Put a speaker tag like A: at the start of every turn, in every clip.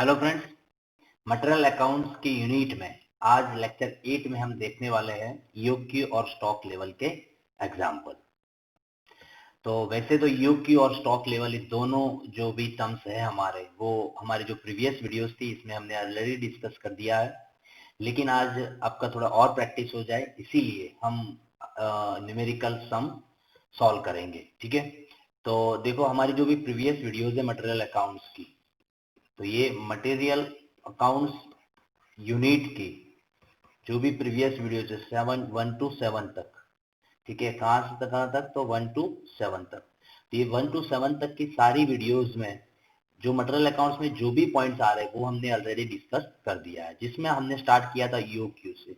A: Hello friends, material accounts की unit में आज लेक्चर 8 में हम देखने वाले हैं ईओक्यू और स्टॉक लेवल के एग्जाम्पल। तो वैसे तो ईओक्यू और स्टॉक लेवल ये दोनों जो भी टर्म्स है वो हमारे जो प्रीवियस वीडियोस थी इसमें हमने ऑलरेडी डिस्कस कर दिया है, लेकिन आज आपका थोड़ा और प्रैक्टिस हो जाए इसीलिए हम न्यूमेरिकल सम सॉल्व करेंगे। ठीक है, तो देखो हमारी जो भी प्रीवियस वीडियोस है मटेरियल अकाउंट्स की, तो ये मटेरियल अकाउंट्स यूनिट की जो भी प्रीवियस वीडियो है 1 to 7 तक, ठीक है, कहाँ से कहाँ तक, तो 1 to 7 तक। तो ये 1 to 7 तक की सारी वीडियोस में जो मटेरियल अकाउंट्स में जो भी पॉइंट्स आ रहे हैं वो हमने ऑलरेडी डिस्कस कर दिया है, जिसमें हमने स्टार्ट किया था ईओक्यू से।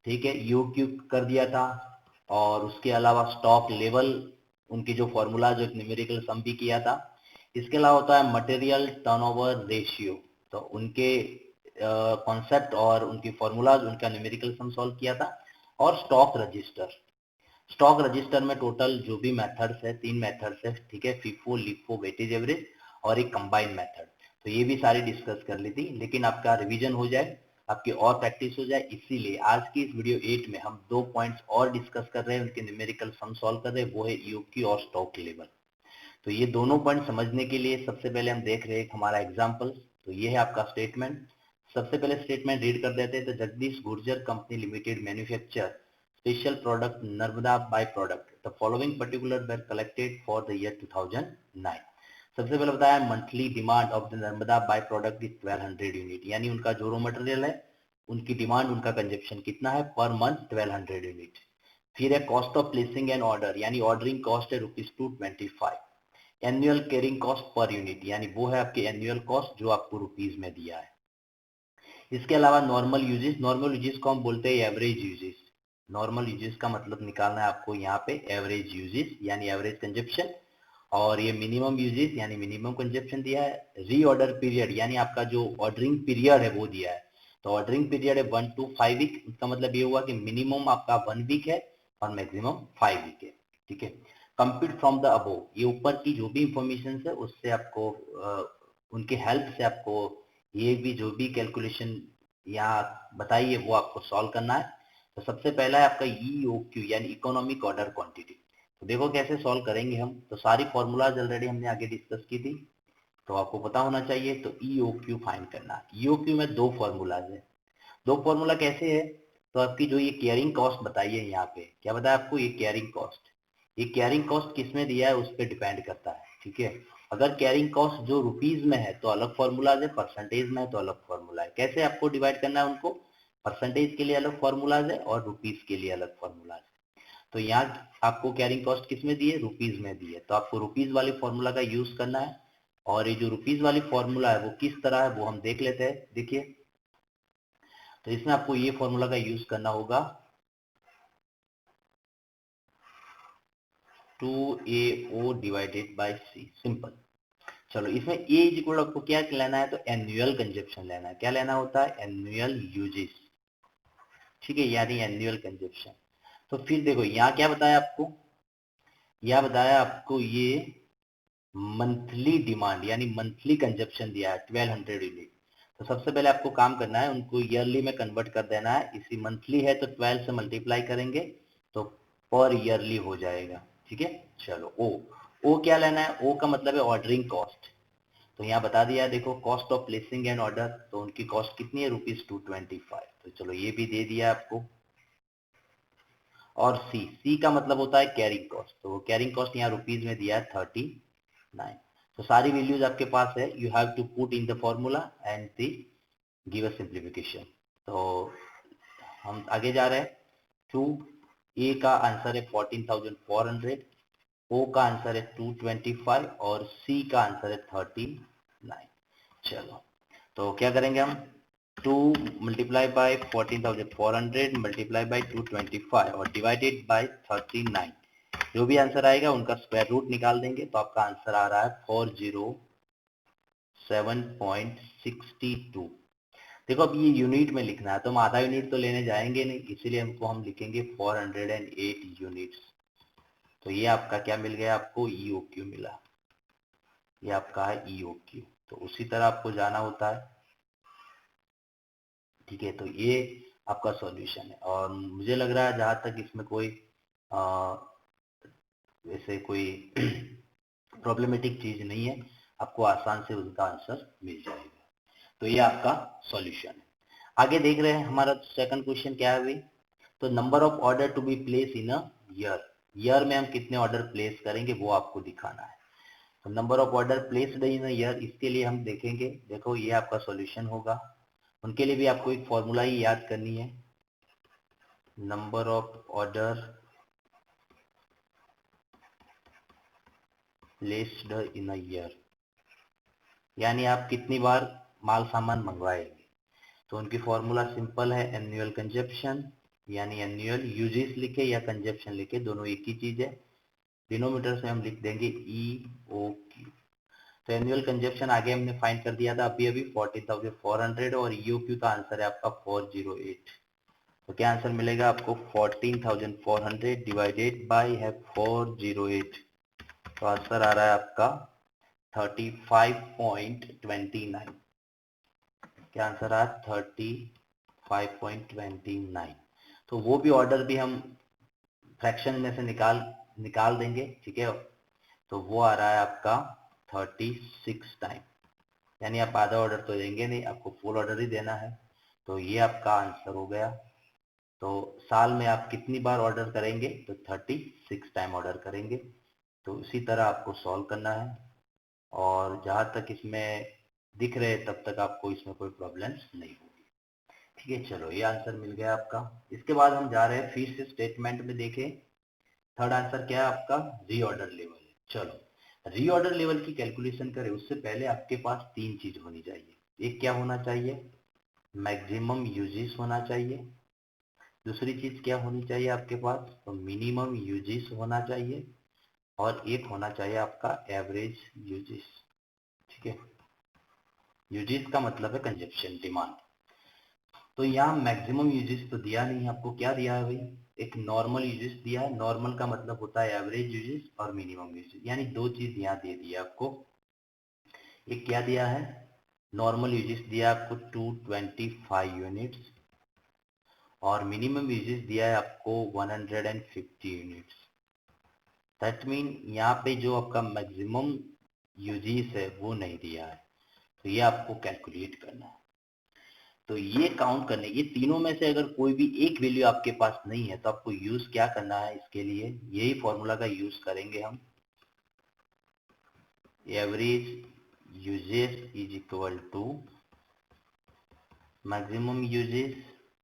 A: ठीक है, ईओक्यू कर दिया था और उसके अलावा स्टॉक लेवल उनकी जो फॉर्मूला जो न्यूमेरिकल सम भी किया था। इसके अलावा होता है मटेरियल टर्नओवर रेशियो, तो उनके कॉन्सेप्ट और उनकी फॉर्मूलाज उनका न्यूमेरिकल सम सॉल्व किया था। और स्टॉक रजिस्टर में टोटल जो भी मेथड्स है 3 मेथड्स है, ठीक है, फीफो लिफो वेटेज एवरेज और एक कंबाइंड मेथड, तो ये भी सारी डिस्कस कर ली थी। लेकिन आपका रिवीजन हो जाए, आपकी और प्रैक्टिस हो जाए, इसीलिए आज की इस वीडियो 8 में हम 2 पॉइंट्स और डिस्कस कर रहे हैं, उनके न्यूमेरिकल सम सॉल्व कर रहे हैं, वो है ईओक्यू और स्टॉक लेवल। तो ये दोनों पॉइंट समझने के लिए सबसे पहले हम देख रहे हैं हमारा एग्जाम्पल। तो ये है आपका स्टेटमेंट। सबसे पहले स्टेटमेंट रीड कर देते हैं। तो Jagdish Gurjar company limited manufacture special product Narmada by product, the following particular were collected for the year 2009। सबसे पहले बताया monthly demand of the Narmada by product is 1200 unit, यानी उनका जो रॉ मटेरियल है उनकी डिमांड, उनका कंजप्शन कितना है पर मंथ 1200 यूनिट। फिर है cost of placing an order, यानी ऑर्डरिंग कॉस्ट है ₹225। Annual carrying cost per unit, यानी वो है आपके एनुअल कॉस्ट जो आपको रुपीज में दिया है। इसके अलावा नॉर्मल यूजेस को हम बोलते हैं एवरेज यूजेस। नॉर्मल यूजेस का मतलब निकालना है आपको यहाँ पे एवरेज यूजेस यानी एवरेज कंजप्शन, और ये मिनिमम यूजेस यानी मिनिमम कंजप्शन दिया है। रीऑर्डर पीरियड यानी आपका जो ऑर्डरिंग पीरियड है वो दिया है। तो ऑर्डरिंग पीरियड है 1 to 5 वीक, इसका मतलब ये हुआ कि मिनिमम आपका 1 वीक है और मैक्सिमम 5 वीक है। ठीक है, कंप्यूट फ्रॉम द अबोव, ये ऊपर की जो भी इंफॉर्मेशन है उससे आपको उनके हेल्प से आपको ये भी जो भी कैलकुलेशन यहाँ बताइए वो आपको सॉल्व करना है। तो सबसे पहला है आपका ईओक्यू यानी इकोनॉमिक ऑर्डर क्वांटिटी। तो देखो कैसे सॉल्व करेंगे हम, तो सारी फॉर्मूलाज ऑलरेडी हमने आगे डिस्कस की थी, तो आपको पता होना चाहिए। तो ईओक्यू फाइंड करना, ईओक्यू में 2 फॉर्मूलाज है। 2 फॉर्मूला कैसे है, तो आपकी जो ये कैरिंग कॉस्ट बताइए, यहाँ पे क्या बताया आपको, ये कैरिंग कॉस्ट, ये कैरिंग कॉस्ट किस में दिया है उस पर डिपेंड करता है। ठीक है, अगर कैरिंग कॉस्ट जो रुपीज में है तो अलग फॉर्मूलाज है, परसेंटेज में है तो अलग फॉर्मूला है। कैसे आपको डिवाइड करना है उनको, परसेंटेज के लिए अलग फॉर्मूलाज है और रुपीज के लिए अलग फॉर्मूलाज है। तो यहाँ आपको कैरिंग कॉस्ट किस में दी है, रुपीज में दी है, तो आपको रुपीज वाले फॉर्मूला का यूज करना है। और ये जो रुपीज वाली फॉर्मूला है वो किस तरह है वो हम देख लेते हैं। देखिए, तो इसमें आपको ये फॉर्मूला का यूज करना होगा 2AO divided by C, simple. चलो, इसमें A इज इक्वल आपको क्या लेना है, तो एनुअल कंजप्शन लेना है। क्या लेना होता है, एनुअल यूजेस। ठीक है, यानी एनुअल कंजप्शन। तो फिर देखो यहाँ क्या बताया आपको, यहाँ बताया आपको ये मंथली डिमांड यानी मंथली कंजप्शन दिया है 1200 यूनिट। तो सबसे पहले आपको काम करना है, उनको ईयरली में कन्वर्ट कर देना है। इसी मंथली है तो 12 से मल्टीप्लाई करेंगे तो पर ईयरली हो जाएगा। ठीक है, चलो ओ क्या लेना है, ओ का मतलब है ऑर्डरिंग कॉस्ट। तो यहाँ बता दिया, देखो cost of placing an order, तो उनकी कॉस्ट कितनी है, ₹225। तो चलो ये भी दे दिया आपको। और सी का मतलब होता है कैरिंग कॉस्ट, तो कैरिंग कॉस्ट यहाँ रुपीज में दिया है 39। तो सारी वैल्यूज आपके पास है, you have to put in the formula and the give a simplification. तो हम आगे जा रहे हैं। टू ए का आंसर है 14,400, ओ का आंसर है 225 और सी का आंसर है 39। चलो, तो क्या करेंगे हम, 2 मल्टीप्लाई बाय 14,400 मल्टीप्लाई बाय 225 और डिवाइडेड बाय 39, जो भी आंसर आएगा उनका स्क्वायर रूट निकाल देंगे। तो आपका आंसर आ रहा है 407.62। देखो अब ये यूनिट में लिखना है तो हम आधा यूनिट तो लेने जाएंगे नहीं, इसीलिए हम लिखेंगे 408 यूनिट्स। तो ये आपका क्या मिल गया, आपको ईओक्यू मिला, ये आपका है ईओक्यू। तो उसी तरह आपको जाना होता है, ठीक है, तो ये आपका सॉल्यूशन है। और मुझे लग रहा है जहां तक इसमें कोई वैसे कोई प्रॉब्लमेटिक चीज नहीं है, आपको आसान से उनका आंसर मिल जाएगा। तो ये आपका सॉल्यूशन है। आगे देख रहे हैं हमारा सेकंड क्वेश्चन क्या है भाई। तो number of order to be place in a year, year में हम कितने ऑर्डर प्लेस करेंगे वो आपको दिखाना है। तो number of order placed in a year, इसके लिए हम देखेंगे, देखो ये आपका सॉल्यूशन होगा। उनके लिए भी आपको एक फॉर्मूला ही याद करनी है, number of order placed in a year, यानी आप कितनी बार माल सामान मंगवाएंगे। तो उनकी फॉर्मूला सिंपल है, एनुअल कंजप्शन, यानी एनुअल, यूजेस लिखे या कंजप्शन लिखे दोनों एक ही चीज है। डिनोमीटर से हम लिख देंगे EOQ। तो एनुअल कंजप्शन आगे हमने फाइंड कर दिया था अभी अभी 14,400, और EOQ का आंसर है आपका 408। तो क्या आंसर मिलेगा आपको, 14,400 डिवाइडेड बाई है 408। तो आंसर आ रहा है आपका 35.29। क्या आंसर आ 35.29। तो वो भी ऑर्डर भी हम फ्रैक्शन में से निकाल देंगे, ठीक है। तो वो आ रहा है आपका 36 टाइम, यानी आप आधा ऑर्डर तो देंगे नहीं, आपको फुल ऑर्डर ही देना है। तो ये आपका आंसर हो गया। तो साल में आप कितनी बार ऑर्डर करेंगे, तो 36 टाइम ऑर्डर करेंगे। तो इसी तरह आपको सॉल्व करना है, और जहां तक इसमें दिख रहे तब तक आपको इसमें कोई प्रॉब्लम्स नहीं होगी। ठीक है, चलो ये आंसर मिल गया आपका। इसके बाद हम जा रहे हैं फिर से स्टेटमेंट में, देखें थर्ड आंसर क्या है आपका, रीऑर्डर लेवल। चलो रीऑर्डर लेवल की कैलकुलेशन करें उससे पहले आपके पास तीन चीज होनी चाहिए। एक क्या होना चाहिए, मैक्सिमम यूजेस होना चाहिए। दूसरी चीज क्या होनी चाहिए आपके पास, तो मिनिमम यूजेस होना चाहिए। और एक होना चाहिए आपका एवरेज यूजेस। ठीक है, यूजेस का मतलब है कंजप्शन डिमांड। तो यहाँ मैक्सिमम यूजेस तो दिया नहीं है आपको, क्या दिया है भाई, एक नॉर्मल यूजेस दिया है। नॉर्मल का मतलब होता है एवरेज यूजेस और मिनिमम यूजेस, यानी दो चीज यहाँ दे दी है आपको। एक क्या दिया है, नॉर्मल यूजेस दिया आपको 225 यूनिट्स, और मिनिमम यूजेस दिया है आपको 150 यूनिट्स। दैट मीन यहाँ पे जो आपका मैक्सिमम यूजेस है वो नहीं दिया है, तो ये आपको कैलकुलेट करना है। तो ये काउंट करने, ये तीनों में से अगर कोई भी एक वैल्यू आपके पास नहीं है तो आपको यूज क्या करना है, इसके लिए यही फॉर्मूला का यूज करेंगे हम। Average usages is equal to maximum usages,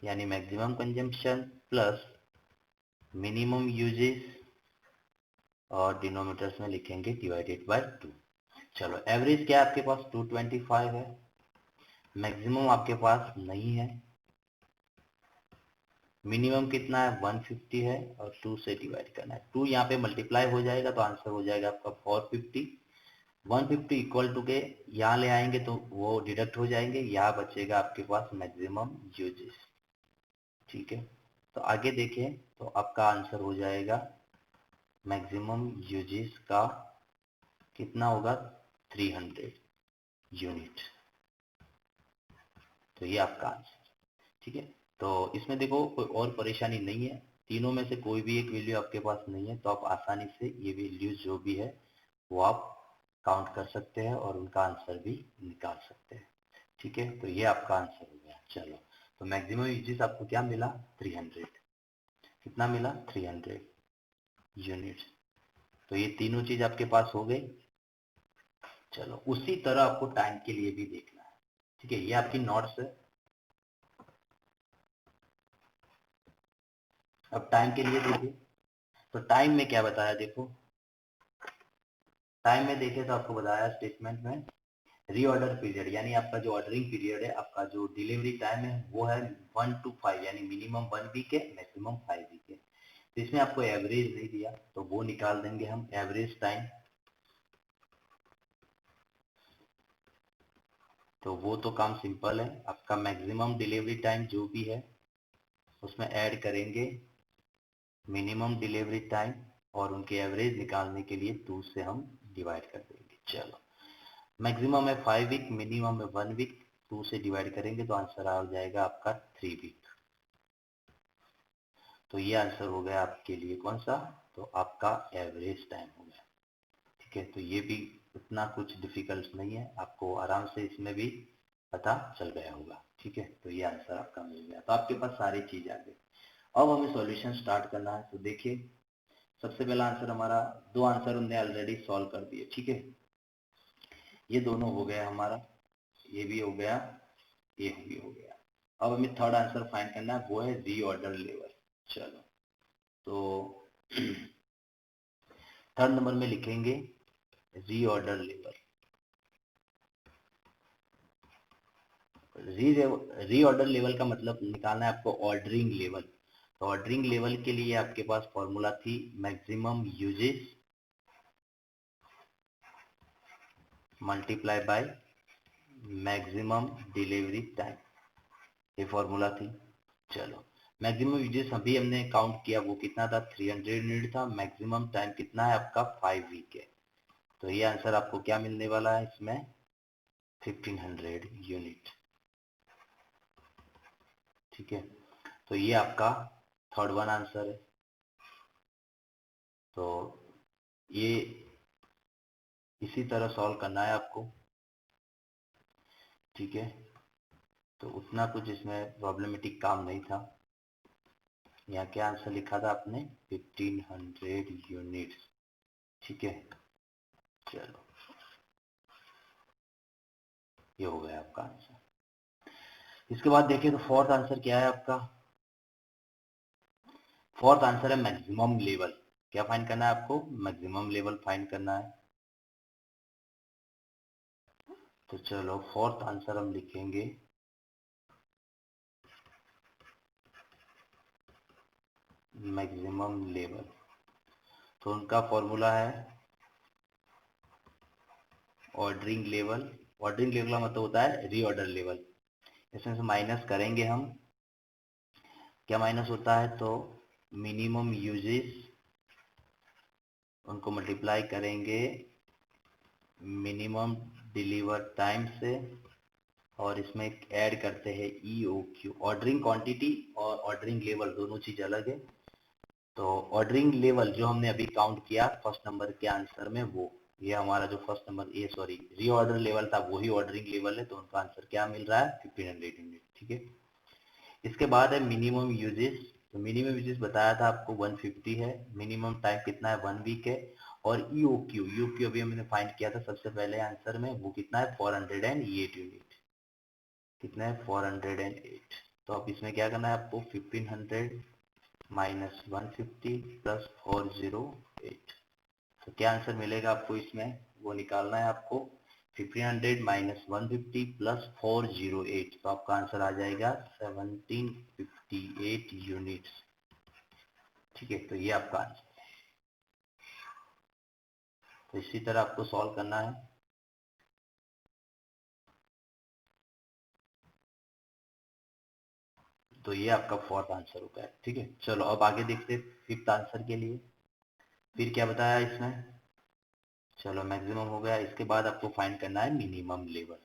A: यानी maximum consumption, plus minimum usages, और डिनोमिनेटर्स में लिखेंगे डिवाइडेड बाय 2। चलो एवरेज क्या है आपके पास 225 है, मैक्सिमम आपके पास नहीं है, मिनिमम कितना है 150 है, और 2 से डिवाइड करना है। 2 यहाँ पे मल्टीप्लाई हो जाएगा तो आंसर हो जाएगा आपका 450। 150 इक्वल टू के यहाँ ले आएंगे तो वो डिडक्ट हो जाएंगे, यहाँ बचेगा आपके पास मैक्सिमम यूजेस। ठीक है, तो आगे देखें तो आपका आंसर हो जाएगा मैक्सिमम यूजेस का कितना होगा 300 यूनिट। तो ये आपका आंसर। ठीक है, तो इसमें देखो कोई और परेशानी नहीं है, तीनों में से कोई भी एक वैल्यू आपके पास नहीं है, तो आप आसानी से ये वैल्यूज जो भी है वो आप काउंट कर सकते हैं और उनका आंसर भी निकाल सकते हैं। ठीक है, तो ये आपका आंसर हो गया। चलो, तो मैक्सिमम यूजेस आपको क्या मिला 300, कितना मिला 300 यूनिट्स। तो ये तीनों चीज आपके पास हो गई। चलो उसी तरह आपको टाइम के लिए भी देखना है। ठीक है, ये आपकी नोट्स है। अब टाइम के लिए देखिए, तो टाइम में क्या बताया, देखो टाइम में देखे तो आपको बताया स्टेटमेंट में रीऑर्डर पीरियड, यानी आपका जो ऑर्डरिंग पीरियड है, आपका जो डिलीवरी टाइम है वो है 1 to 5, यानी मिनिमम 1 वीक है, मैक्सिमम 5 वीक है। तो इसमें आपको एवरेज नहीं दिया तो वो निकाल देंगे हम, एवरेज टाइम। तो वो तो काम सिंपल है, आपका मैक्सिमम डिलीवरी टाइम जो भी है उसमें ऐड करेंगे मिनिमम डिलीवरी टाइम, और उनके एवरेज निकालने के लिए 2 से हम डिवाइड कर देंगे। चलो मैक्सिमम है 5 वीक, मिनिमम है 1 वीक, 2 से डिवाइड करेंगे तो आंसर आ जाएगा आपका 3 वीक। तो ये आंसर हो गया आपके लिए कौन सा, तो आपका एवरेज टाइम हो गया। ठीक है, तो ये भी उतना कुछ डिफिकल्ट नहीं है, आपको आराम से इसमें भी पता चल गया होगा। ठीक है, तो ये आंसर आपका मिल गया, तो आपके पास सारी चीज आ गई। अब हमें सॉल्यूशन स्टार्ट करना है। तो देखिए सबसे पहला आंसर हमारा, दो आंसर हमने ऑलरेडी सॉल्व कर दिए। ठीक है, ये दोनों हो गया हमारा, ये भी हो गया, ये भी हो गया। अब हमें थर्ड आंसर फाइंड करना है, वो है रीऑर्डर लेवल। चलो तो थर्ड नंबर में लिखेंगे रीऑर्डर लेवल। रीऑर्डर लेवल का मतलब निकालना है आपको ऑर्डरिंग लेवल। तो ऑर्डरिंग लेवल के लिए आपके पास फॉर्मूला थी maximum uses multiply by maximum delivery time, ये फॉर्मूला थी। चलो मैक्सिमम यूजेस अभी हमने काउंट किया, वो कितना था, 300 यूनिट था। मैक्सिमम टाइम कितना है आपका, 5 वीक है। तो ये आंसर आपको क्या मिलने वाला है इसमें, 1500 यूनिट। ठीक है, तो ये आपका थर्ड वन आंसर है। तो ये इसी तरह सॉल्व करना है आपको। ठीक है, तो उतना कुछ इसमें प्रॉब्लमेटिक काम नहीं था। यहाँ क्या आंसर लिखा था आपने, 1500 यूनिट्स। ठीक है, चलो ये हो गया आपका आंसर। इसके बाद देखिए तो फोर्थ आंसर क्या है आपका, फोर्थ आंसर है मैक्सिमम लेवल। क्या फाइंड करना है आपको, मैक्सिमम लेवल फाइंड करना है। तो चलो फोर्थ आंसर हम लिखेंगे मैक्सिमम लेवल। तो उनका फॉर्मूला है ऑर्डरिंग लेवल। ऑर्डरिंग लेवल का मतलब होता है रीऑर्डर लेवल। इसमें से माइनस करेंगे हम, क्या माइनस होता है, तो मिनिमम यूजेस, उनको मल्टीप्लाई करेंगे मिनिमम डिलीवर टाइम से, और इसमें ऐड करते हैं EOQ, ऑर्डरिंग क्वांटिटी और ऑर्डरिंग लेवल, दोनों चीज अलग है। तो ऑर्डरिंग लेवल जो हमने अभी काउंट किया फर्स्ट नंबर के आंसर में, वो ये हमारा जो फर्स्ट नंबर, ये सॉरी रीऑर्डर लेवल था, वही ऑर्डरिंग लेवल है। तो उनका आंसर क्या मिल रहा है, 1500 यूनिट। ठीक है, इसके बाद है मिनिमम यूजेस। तो मिनिमम यूजेस बताया था आपको 150 है, मिनिमम टाइम कितना है, 1 वीक है। और EOQ अभी हमने फाइंड किया था सबसे पहले आंसर में, वो कितना है, 408 यूनिट। कितना है, 408। तो अब इसमें क्या करना है आपको, 1500 माइनस 150 प्लस 408। तो क्या आंसर मिलेगा आपको इसमें, वो निकालना है आपको, 1500 माइनस 150 प्लस 408। तो आपका आंसर आ जाएगा 1758 यूनिट्स। ठीक है, तो ये आपका आंसर। तो इसी तरह आपको सॉल्व करना है। तो ये आपका फोर्थ आंसर होगा। ठीक है, चलो अब आगे देखते हैं फिफ्थ आंसर के लिए। फिर क्या बताया इसमें, चलो मैक्सिमम हो गया। इसके बाद आपको फाइंड करना है मिनिमम लेवल।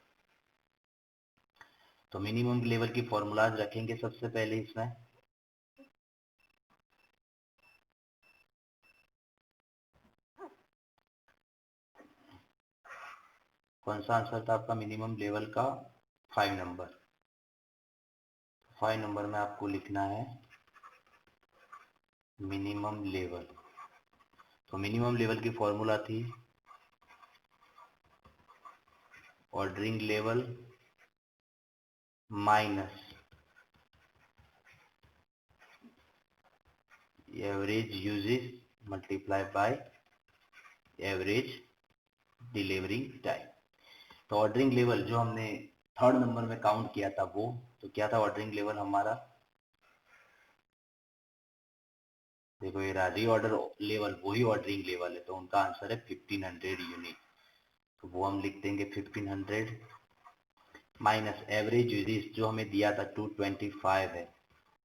A: तो मिनिमम लेवल की फॉर्मूलाज रखेंगे सबसे पहले इसमें। कौन सा आंसर था आपका मिनिमम लेवल का, 5 नंबर। 5 नंबर में आपको लिखना है मिनिमम लेवल। तो मिनिमम लेवल की फॉर्मूला थी ordering level minus average uses multiply by average delivery time. तो ऑर्डरिंग लेवल जो हमने थर्ड नंबर में काउंट किया था, वो तो क्या था ऑर्डरिंग लेवल हमारा, देखो ये रीऑर्डर लेवल वही ऑर्डरिंग लेवल है। तो उनका आंसर है 1500 यूनिट। तो वो हम लिख देंगे 1500 माइनस एवरेज यूजेस जो हमें दिया था 225 है,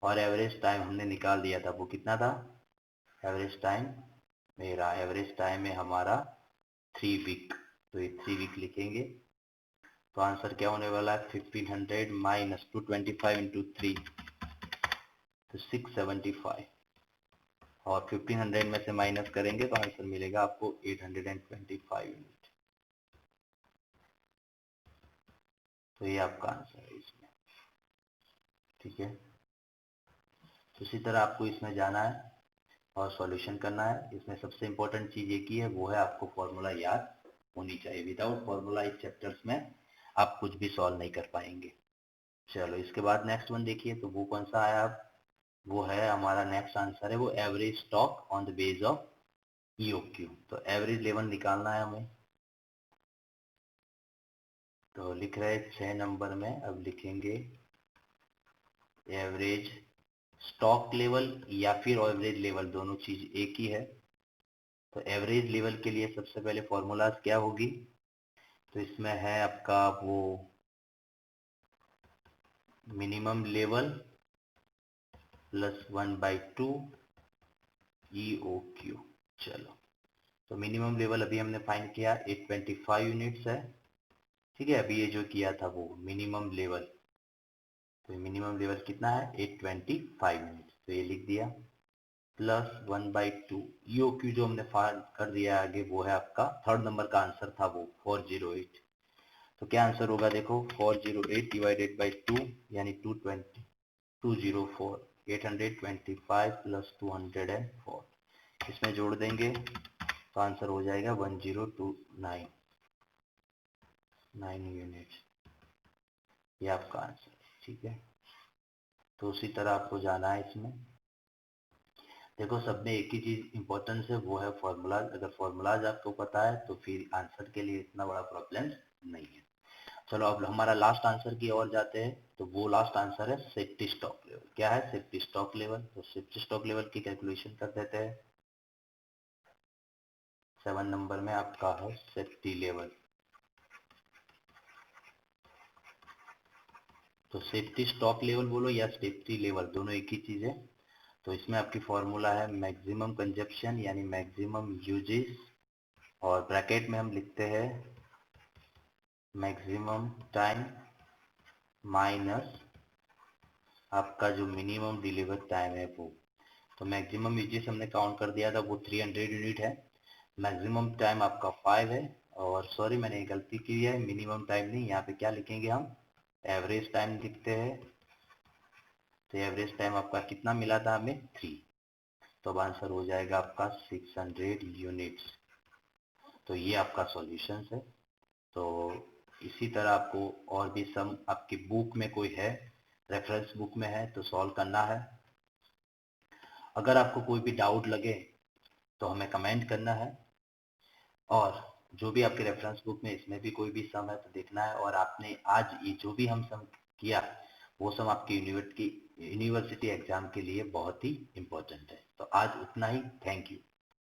A: और एवरेज टाइम हमने निकाल दिया था, वो कितना था, एवरेज टाइम, मेरा एवरेज टाइम है हमारा 3 वीक। तो ये 3 वीक लिखेंगे। तो आंसर क्या होने वाला है 1500 माइनस 225 इंटू 3 तो 675 और 1500 में से माइनस करेंगे तो आंसर मिलेगा आपको 825 यूनिट। तो ये आपका आंसर है इसमें, ठीक है। तो इसी तरह आपको इसमें जाना है और सॉल्यूशन करना है। इसमें सबसे इंपॉर्टेंट चीज एक ही है, वो है आपको फॉर्मूला याद होनी चाहिए। विदाउट फॉर्मूला इस चैप्टर्स में आप कुछ भी सॉल्व नहीं कर पाएंगे। चलो इसके बाद नेक्स्ट वन देखिए, तो वो कौन सा आया, वो है हमारा नेक्स्ट आंसर है वो average stock on the base of EOQ. तो एवरेज लेवल निकालना है हमें, तो लिख रहे हैं 6 नंबर में। अब लिखेंगे एवरेज स्टॉक लेवल या फिर एवरेज लेवल, दोनों चीज एक ही है। तो एवरेज लेवल के लिए सबसे पहले फॉर्मूलाज क्या होगी, तो इसमें है आपका वो मिनिमम लेवल प्लस 1/2 EOQ। चलो तो मिनिमम लेवल अभी हमने फाइंड किया 825 यूनिट्स है, ठीक है। अभी ये जो किया था वो मिनिमम लेवल, तो मिनिमम लेवल कितना है 825 यूनिट्स, तो ये लिख दिया प्लस 1/2 EOQ जो हमने फाइंड कर दिया आगे, वो है आपका थर्ड नंबर का आंसर था वो 408। तो क्या आंसर होगा देखो 408 डिवाइडेड बाई 2 यानी 220 204 825 प्लस 204, इसमें जोड़ देंगे तो आंसर हो जाएगा 1029 यूनिट्स, ये आपका आंसर, ठीक है। तो उसी तरह आपको जाना है इसमें। देखो सब में एक ही चीज इंपॉर्टेंस है, वो है फॉर्मूलाज। अगर फॉर्मूलाज आपको पता है तो फिर आंसर के लिए इतना बड़ा प्रॉब्लम नहीं है। चलो अब हमारा लास्ट आंसर की ओर जाते हैं, तो वो लास्ट आंसर है सेफ्टी स्टॉक लेवल। क्या है सेफ्टी स्टॉक लेवल, तो सेफ्टी स्टॉक लेवल की कैलकुलेशन कर देते हैं। 7 नंबर में आपका है सेफ्टी लेवल। तो सेफ्टी स्टॉक लेवल बोलो या सेफ्टी लेवल, दोनों एक ही चीज है। तो इसमें आपकी फॉर्मूला है मैक्सिमम कंजप्शन यानी मैक्सिमम यूजेस, और ब्रैकेट में हम लिखते हैं मैक्सिमम टाइम माइनस आपका जो मिनिमम डिलीवर टाइम है वो। तो मैक्सिमम यूजेस हमने काउंट कर दिया था, वो 300 यूनिट है। मैक्सिमम टाइम आपका 5 है, और सॉरी मैंने गलती की है, मिनिमम टाइम नहीं, यहाँ पे क्या लिखेंगे हम एवरेज टाइम लिखते हैं। तो एवरेज टाइम आपका कितना मिला था हमें 3, तो अब आंसर हो जाएगा आपका 600 यूनिट्स। तो ये आपका सॉल्यूशन है। तो इसी तरह आपको और भी सम आपकी बुक में कोई है, रेफरेंस बुक में है तो सॉल्व करना है। अगर आपको कोई भी डाउट लगे तो हमें कमेंट करना है, और जो भी आपके रेफरेंस बुक में इसमें भी कोई भी सम है तो देखना है। और आपने आज ये जो भी हम सम किया वो सम आपके यूनिवर्सिटी एग्जाम के लिए बहुत ही इम्पोर्टेंट है। तो आज उतना ही, थैंक यू।